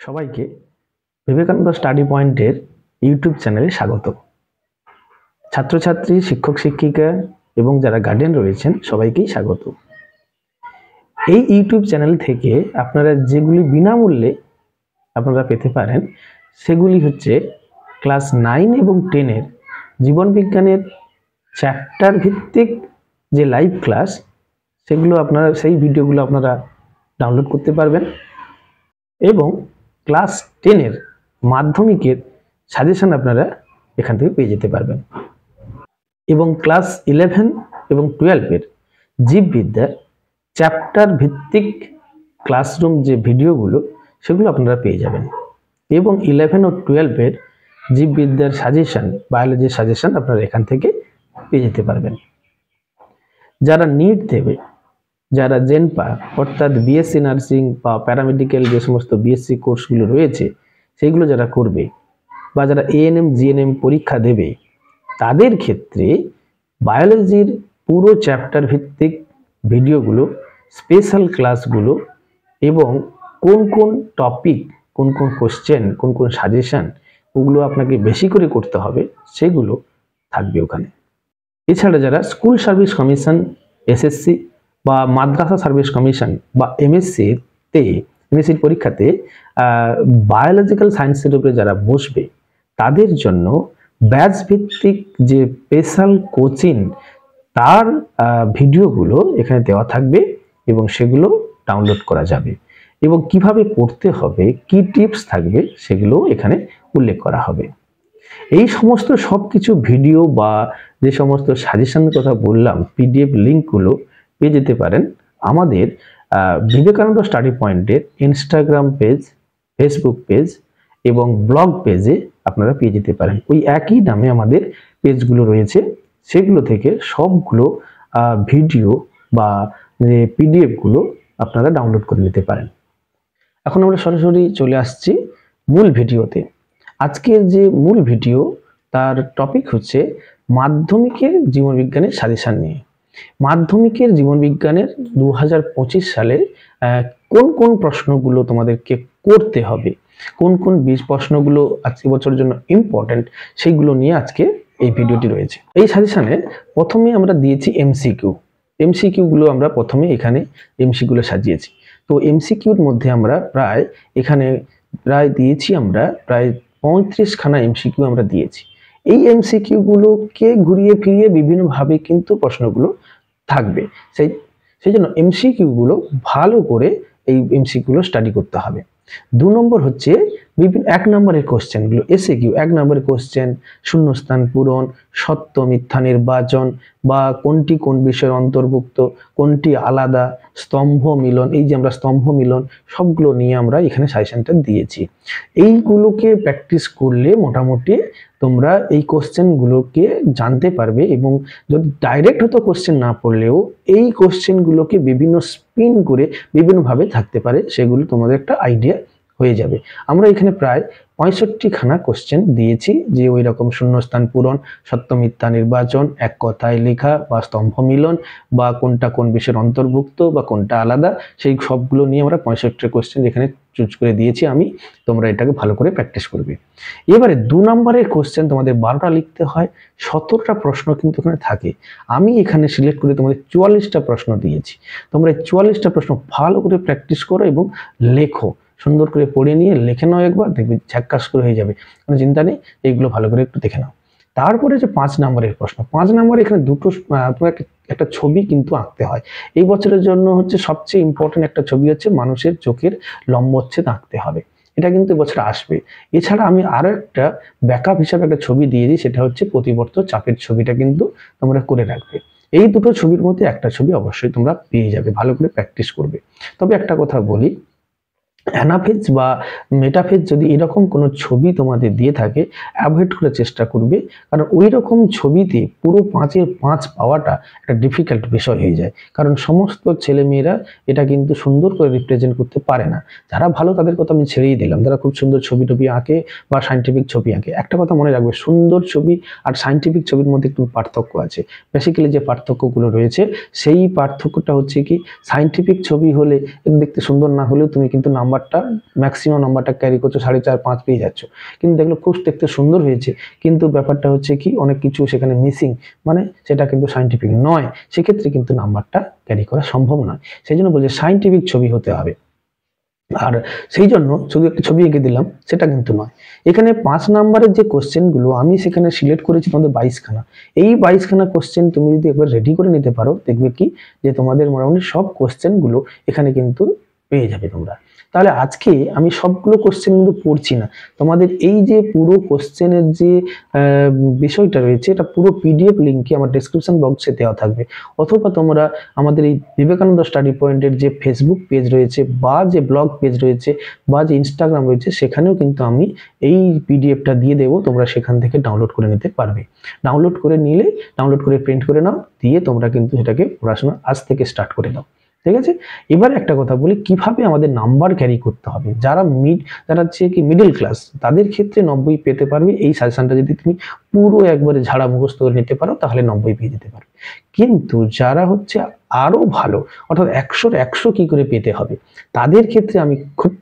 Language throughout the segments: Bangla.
সবাইকে বিবেকানন্দ স্টাডি পয়েন্টের ইউটিউব চ্যানেলে স্বাগত। ছাত্রছাত্রী, শিক্ষক শিক্ষিকা এবং যারা গার্ডিয়ান রয়েছেন সবাইকেই স্বাগত। এই ইউটিউব চ্যানেল থেকে আপনারা যেগুলি বিনামূল্যে আপনারা পেতে পারেন সেগুলি হচ্ছে ক্লাস 9 এবং 10-এর জীবনবিজ্ঞানের চ্যাপ্টার ভিত্তিক যে লাইভ ক্লাস, সেগুলো আপনারা সেই ভিডিওগুলো আপনারা ডাউনলোড করতে পারবেন এবং ক্লাস 10-এর মাধ্যমিকের সাজেশন আপনারা এখান থেকে পেয়ে যেতে পারবেন এবং ক্লাস 11 এবং 12-এর জীববিদ্যার চ্যাপ্টার ভিত্তিক ক্লাসরুম যে ভিডিওগুলো সেগুলো আপনারা পেয়ে যাবেন এবং 11 ও 12-এর জীববিদ্যার সাজেশন, বায়োলজির সাজেশন আপনারা এখান থেকে পেয়ে যেতে পারবেন। যারা নিট দেবে, যারা জেনপা অর্থাৎ বিএসসি নার্সিং বা প্যারামেডিক্যাল যে সমস্ত বিএসসি কোর্সগুলো রয়েছে সেইগুলো যারা করবে বা যারা এএনএম জিএনএম পরীক্ষা দেবে, তাদের ক্ষেত্রে বায়োলজির পুরো চ্যাপ্টার ভিত্তিক ভিডিওগুলো, স্পেশাল ক্লাসগুলো এবং কোন কোন টপিক, কোন কোন কোশ্চেন, কোন কোন সাজেশন ওগুলো আপনাকে বেশি করে করতে হবে সেগুলো থাকবে ওখানে। এছাড়া যারা স্কুল সার্ভিস কমিশন, এসএসসি বা মাদ্রাসা সার্ভিস কমিশন বা এমএসসির পরীক্ষাতে বায়োলজিক্যাল সায়েন্সের উপরে যারা বসবে তাদের জন্য ব্যাচ ভিত্তিক যে স্পেশাল কোচিং, তার ভিডিওগুলো এখানে দেওয়া থাকবে এবং সেগুলো ডাউনলোড করা যাবে এবং কিভাবে পড়তে হবে, কি টিপস থাকবে সেগুলো এখানে উল্লেখ করা হবে। এই সমস্ত সব কিছু ভিডিও বা যে সমস্ত সাজেশনের কথা বললাম, পিডিএফ লিঙ্কগুলো পেয়ে যেতে পারেন আমাদের বিবেকানন্দ স্টাডি পয়েন্টের ইনস্টাগ্রাম পেজ, ফেসবুক পেজ এবং ব্লগ পেজে আপনারা পেয়ে যেতে পারেন। ওই একই নামে আমাদের পেজগুলো রয়েছে, সেগুলো থেকে সবগুলো ভিডিও বা যে পিডিএফগুলো আপনারা ডাউনলোড করে নিতে পারেন। এখন আমরা সরাসরি চলে আসছি মূল ভিডিওতে। আজকের যে মূল ভিডিও তার টপিক হচ্ছে মাধ্যমিকের জীবনবিজ্ঞানের সাজেশন নিয়ে। মাধ্যমিকের জীবনবিজ্ঞানের 2025 সালে কোন কোন প্রশ্নগুলো তোমাদেরকে করতে হবে, কোন কোন প্রশ্নগুলো আজকে বছরের জন্য ইম্পর্টেন্ট, সেইগুলো নিয়ে আজকে এই ভিডিওটি রয়েছে। এই সাজেশনে প্রথমে আমরা দিয়েছি এমসিকিউগুলো আমরা প্রথমে এখানে এমসিকিউগুলো সাজিয়েছি। তো এমসিকিউর মধ্যে আমরা প্রায় দিয়েছি আমরা প্রায় 35খানা এমসিকিউ আমরা দিয়েছি। এই এমসিকিউগুলোকে ঘুরিয়ে ফিরিয়ে বিভিন্নভাবে কিন্তু প্রশ্নগুলো থাকবে, সেই জন্য এমসিকিউগুলো ভালো করে এই এমসিকিউগুলো স্টাডি করতে হবে। 2 নম্বর হচ্ছে বিভিন্ন 1 নম্বরের কোশ্চেনগুলো, এসএকিউ 1 নম্বরের কোশ্চেন, শূন্যস্থান পূরণ, সত্য মিথ্যা নির্বাচন বা কোনটি কোন বিষয়ের অন্তর্ভুক্ত, কোনটি আলাদা, স্তম্ভ মিলন, এই যে আমরা স্তম্ভ মিলন সবগুলো নিয়ে আমরা এখানে সাজেশনটা দিয়েছি। এইগুলোকে প্র্যাকটিস করলে মোটামুটি তোমরা এই কোশ্চেনগুলোকে জানতে পারবে এবং যদি ডাইরেক্ট হয়তো কোশ্চেন না পড়লেও এই কোশ্চেনগুলোকে বিভিন্ন স্পিন করে বিভিন্নভাবে থাকতে পারে, সেগুলো তোমাদের একটা আইডিয়া হয়ে যাবে। আমরা এখানে প্রায় 65খানা কোশ্চেন দিয়েছি, যে ওই রকম শূন্যস্থান পূরণ, সত্য মিথ্যা নির্বাচন, এক কথায় লেখা বা স্তম্ভ মিলন বা কোনটা কোন বিষয়ের অন্তর্ভুক্ত বা কোনটা আলাদা, সেই সবগুলো নিয়ে আমরা 65 কোশ্চেন এখানে চুজ করে দিয়েছি আমি। তোমরা এটাকে ভালো করে প্র্যাকটিস করবে। এবারে 2 নম্বরের কোশ্চেন তোমাদের 12টা লিখতে হয়, 17টা প্রশ্ন কিন্তু এখানে থাকে। আমি এখানে সিলেক্ট করে তোমাদের 44টা প্রশ্ন দিয়েছি। তোমরা এই 44টা প্রশ্ন ভালো করে প্র্যাকটিস করো এবং লেখো, সুন্দর করে পড়ে নিয়ে লিখে নাও, একবার দেখবে ঝাক্কাস করে হয়ে যাবে, কোনো চিন্তা নেই। এইগুলো ভালো করে একটু দেখে নাও। তারপরে যে 5 নম্বরের প্রশ্ন, 5 নম্বরে এখানে দুটো একটা ছবি কিন্তু আঁকতে হয়। এই বছরের জন্য হচ্ছে সবচেয়ে ইম্পর্টেন্ট একটা ছবি হচ্ছে মানুষের চোখের লম্বচ্ছেদ আঁকতে হবে, এটা কিন্তু এবছর আসবে। এছাড়া আমি আরো একটা ব্যাকআপ হিসাবে একটা ছবি দিয়ে দিই, সেটা হচ্ছে প্রতিবর্ত চাপের ছবিটা কিন্তু তোমরা করে রাখবে। এই দুটো ছবির মধ্যে একটা ছবি অবশ্যই তোমরা পেয়ে যাবে, ভালো করে প্র্যাকটিস করবে। তবে একটা কথা বলি, অ্যানাফেজ বা মেটাফেজ যদি এরকম কোনো ছবি তোমাদের দিয়ে থাকে, অ্যাভয়েড করার চেষ্টা করবে, কারণ ওই রকম ছবিতে পুরো 5-এর 5 পাওয়াটা একটা ডিফিকাল্ট বিষয় হয়ে যায়, কারণ সমস্ত ছেলেমেয়েরা এটা কিন্তু সুন্দর করে রিপ্রেজেন্ট করতে পারে না। যারা ভালো তাদের কথা আমি ছেড়েই দিলাম, যারা খুব সুন্দর ছবি টবি আঁকে বা সায়েন্টিফিক ছবি আঁকে, একটা কথা মনে রাখবে, সুন্দর ছবি আর সায়েন্টিফিক ছবির মধ্যে একটু পার্থক্য আছে। বেসিক্যালি যে পার্থক্যগুলো রয়েছে সেই পার্থক্যটা হচ্ছে কি, সায়েন্টিফিক ছবি হলে দেখতে সুন্দর না হলেও তুমি কিন্তু নাম্বার নাম্বারটা ম্যাক্সিমাম নাম্বারটা ক্যারি করছো, 4.5 5 পেয়ে যাচ্ছ, কিন্তু দেখলো খুব দেখতে সুন্দর হয়েছে, কিন্তু ব্যাপারটা হচ্ছে কি অনেক কিছু সেখানে মিসিং, মানে সেটা কিন্তু সায়েন্টিফিক নয়, সেক্ষেত্রে কিন্তু নাম্বারটা ক্যারি করা সম্ভব নয়। সেই জন্য বলছে সায়েন্টিফিক ছবি হতে হবে। আর সেই জন্য শুধু একটা ছবি এঁকে দিলাম সেটা কিন্তু নয়। এখানে 5 নাম্বারের যে কোশ্চেনগুলো আমি সেখানে সিলেক্ট করেছি তোমাদের 22খানা। এই 22খানা কোশ্চেন তুমি যদি একবার রেডি করে নিতে পারো, দেখবে কি যে তোমাদের মোটামুটি সব কোশ্চেনগুলো এখানে কিন্তু পেয়ে যাবে তোমরা। তাহলে আজকে আমি সবগুলো কোশ্চেন কিন্তু পড়ছি না, তোমাদের এই যে পুরো কোশ্চেনের যে বিষয়টা রয়েছে এটা পুরো পিডিএফ লিঙ্কে আমার ডেসক্রিপশন বক্সে দেওয়া থাকবে, অথবা তোমরা আমাদের এই বিবেকানন্দ স্টাডি পয়েন্টের যে ফেসবুক পেজ রয়েছে বা যে ব্লগ পেজ রয়েছে বা যে ইনস্টাগ্রাম রয়েছে সেখানেও কিন্তু আমি এই পিডিএফটা দিয়ে দেবো, তোমরা সেখান থেকে ডাউনলোড করে নিতে পারবে। ডাউনলোড করে নিলে ডাউনলোড করে প্রিন্ট করে নাও, দিয়ে তোমরা কিন্তু সেটাকে পড়াশোনা আজ থেকে স্টার্ট করে দাও। ঠিক আছে, এবার একটা কথা বলি কিভাবে আমাদের নাম্বার ক্যারি করতে হবে। যারা হচ্ছে কি মিডল ক্লাস তাদের ক্ষেত্রে 90 পেতে পারবে, এই সাজেশনটা যদি তুমি পুরো একবারে ঝাড়া মুখস্থ করে নিতে পারো তাহলে 90 পেয়ে যেতে পারবে। কিন্তু যারা হচ্ছে আরো ভালো, অর্থাৎ 100 100 কি করে পেতে হবে, তাদের ক্ষেত্রে আমি খুব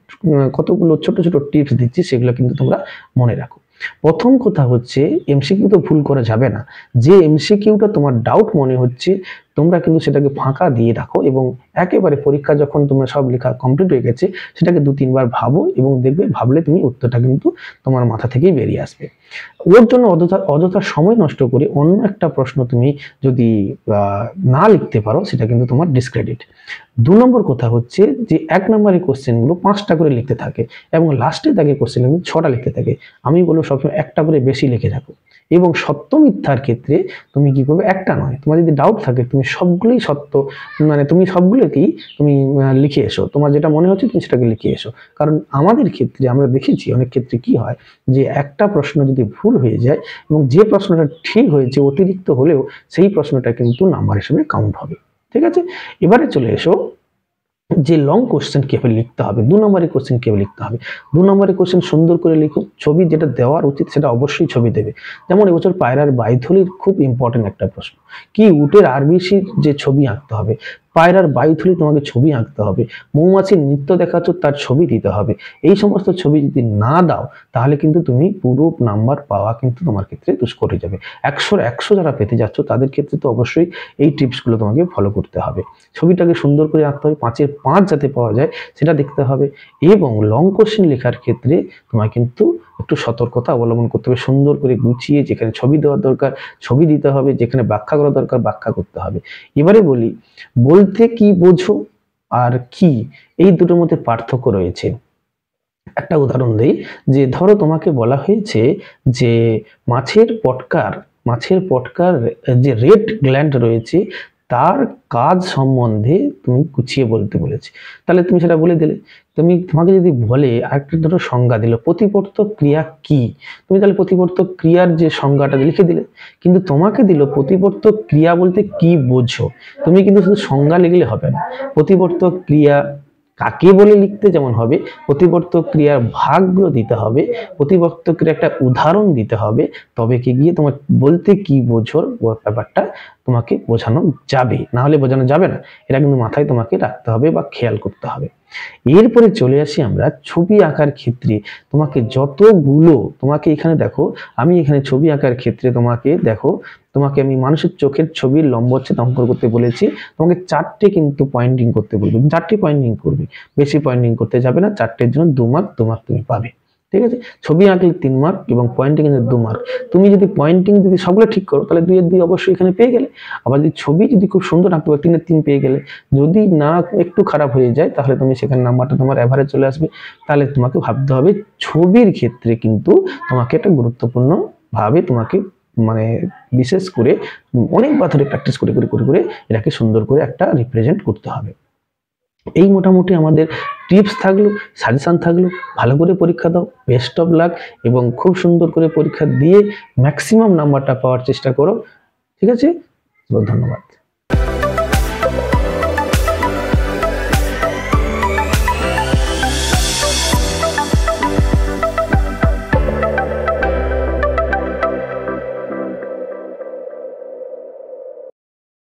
কতগুলো ছোট ছোট টিপস দিচ্ছি, সেগুলো কিন্তু তোমরা মনে রাখো। প্রথম কথা হচ্ছে এমসিকিউ তো ভুল করা যাবে না। যে এমসিকিউটা তোমার ডাউট মনে হচ্ছে তোমরা কিন্তু সেটাকে ফাঁকা দিয়ে রাখো, এবং একেবারে পরীক্ষা যখন তোমার সব লেখা কমপ্লিট হয়ে গেছে সেটাকে 2-3 বার ভাবো, এবং দেখবে ভাবলে তুমি উত্তরটা কিন্তু তোমার মাথা থেকেই বেরিয়ে আসবে। ওর জন্য অযথা সময় নষ্ট করে অন্য একটা প্রশ্ন তুমি যদি না লিখতে পারো সেটা কিন্তু তোমার ডিসক্রেডিট। 2 নম্বর কথা হচ্ছে যে 1 নম্বরের কোশ্চেনগুলো 5টা করে লিখতে থাকে এবং লাস্টে তাকে কোশ্চেন কিন্তু 6টা লিখতে থাকে। আমি বলবো সবসময় একটা করে বেশি লিখে রাখো, এবং সত্য মিথ্যার ক্ষেত্রে তুমি কি করবে, একটা নয়, তোমার যদি ডাউট থাকে তুমি সবগুলোই সত্য, মানে তুমি সবগুলোকেই তুমি লিখে এসো, তোমার যেটা মনে হচ্ছে তুমি সেটাকে লিখে এসো। কারণ আমাদের ক্ষেত্রে আমরা দেখেছি অনেক ক্ষেত্রে কি হয় যে একটা প্রশ্ন যদি ভুল হয়ে যায় এবং যে প্রশ্নটা ঠিক হয়েছে অতিরিক্ত হলেও সেই প্রশ্নটা কিন্তু নাম্বার হিসেবে কাউন্ট হবে। ঠিক আছে, এবারে চলে এসো যে লং কোশ্চেন কিভাবে লিখতে হবে, 2 নম্বরের কোশ্চেন কিভাবে লিখতে হবে। 2 নম্বরের কোশ্চেন সুন্দর করে লিখো, ছবি যেটা দেওয়ার উচিত সেটা অবশ্যই ছবি দেবে। যেমন এবছর পায়রার বাইথলির খুব ইম্পর্টেন্ট একটা প্রশ্ন, কি উটের আরবিসির যে ছবি আঁকতে হবে, পায়রার বাইথলি তোমাকে ছবি আঁকতে হবে, মৌমাছির নৃত্য দেখাচ্ছ তার ছবি দিতে হবে। এই সমস্ত ছবি যদি না দাও তাহলে কিন্তু তুমি পুরো নাম্বার পাওয়া কিন্তু তোমার ক্ষেত্রে দুষ্কর হয়ে যাবে। 100 100 যারা পেতে যাচ্ছ তাদের ক্ষেত্রে তো অবশ্যই এই টিপসগুলো তোমাকে ফলো করতে হবে। ছবিটাকে সুন্দর করে আঁকতে হবে, 5-এর 5 যাতে পাওয়া যায় সেটা দেখতে হবে, এবং লং কোশ্চেন লেখার ক্ষেত্রে তোমার কিন্তু একটু সতর্কতা অবলম্বন করতে হবে। সুন্দর করে গুছিয়ে যেখানে ছবি দেওয়ার দরকার ছবি দিতে হবে, যেখানে ব্যাখ্যা করা দরকার ব্যাখ্যা করতে হবে। এবারে বলি বলতে কি বোঝো আর কি, এই দুটোর মধ্যে পার্থক্য রয়েছে। একটা উদাহরণ দেই, যে ধরো তোমাকে বলা হয়েছে যে মাছের পটকার যে রেড গ্ল্যান্ড রয়েছে তার কাজ সম্বন্ধে তুমি গুছিয়ে বলতে বলেছে, তাহলে তুমি সেটা বলে দিলে। তোমাকে যদি বলে আরেকটা ধরো সংজ্ঞা দিল, প্রতিবর্তক ক্রিয়া কি, তুমি তাহলে প্রতিবর্তক ক্রিয়ার যে সংজ্ঞাটা লিখে দিলে। কিন্তু তোমাকে দিল প্রতিবর্তক ক্রিয়া বলতে কি বোঝো, তুমি কিন্তু শুধু সংজ্ঞা লিখলে হবে না, প্রতিবর্তক ক্রিয়া কাকে বলে লিখতে যেমন হবে, প্রতিবর্তক ক্রিয়ার ভাগগুলো দিতে হবে, প্রতিবর্তক ক্রিয়ার একটা উদাহরণ দিতে হবে, তবে কি গিয়ে তোমার বলতে কি বোঝোর ব্যাপারটা তোমাকে বোঝানো যাবে, না হলে বোঝানো যাবে না। এটা কিন্তু মাথায় তোমাকে রাখতে হবে বা খেয়াল করতে হবে। এরপরে চলে আসি আমরা ছবি আঁকার ক্ষেত্রে। তোমাকে এখানে দেখো, আমি এখানে ছবি আঁকার ক্ষেত্রে তোমাকে আমি মানুষের চোখের ছবির লম্বচ্ছেদ অঙ্কন করতে বলেছি। তোমাকে 4টে কিন্তু পয়েন্টিং করতে বলবো, 4টে পয়েন্টিং করবে, বেশি পয়েন্টিং করতে যাবে না। 4টের জন্য 2 মার্ক তুমি পাবে। ঠিক আছে, ছবি আঁকলে 3 মার্ক এবং পয়েন্টিং এর 2 মার্ক। তুমি যদি পয়েন্টিং যদি সবগুলো ঠিক করো তাহলে 2 এর 2 অবশ্যই এখানে পেয়ে গেলে। আবার যদি ছবি যদি খুব সুন্দর আঁকতে পারো 3 এর 3 পেয়ে গেলে। যদি না একটু খারাপ হয়ে যায় তাহলে তুমি সেখানে নাম্বারটা তোমার এভারেজ চলে আসবে। তাহলে তোমাকে ভাবতে হবে ছবির ক্ষেত্রে কিন্তু তোমাকে একটা গুরুত্বপূর্ণ ভাবে তোমাকে মানে বিশেষ করে অনেকবার ধরে প্র্যাকটিস করে এটাকে সুন্দর করে একটা রিপ্রেজেন্ট করতে হবে। এই মোটামুটি আমাদের টিপস থাকলো, সাজেশন থাকলো। ভালো করে পরীক্ষা দাও, বেস্ট অফ লাক, এবং খুব সুন্দর করে পরীক্ষা দিয়ে ম্যাক্সিমাম নাম্বারটা পাওয়ার চেষ্টা করো। ঠিক আছে, ধন্যবাদ।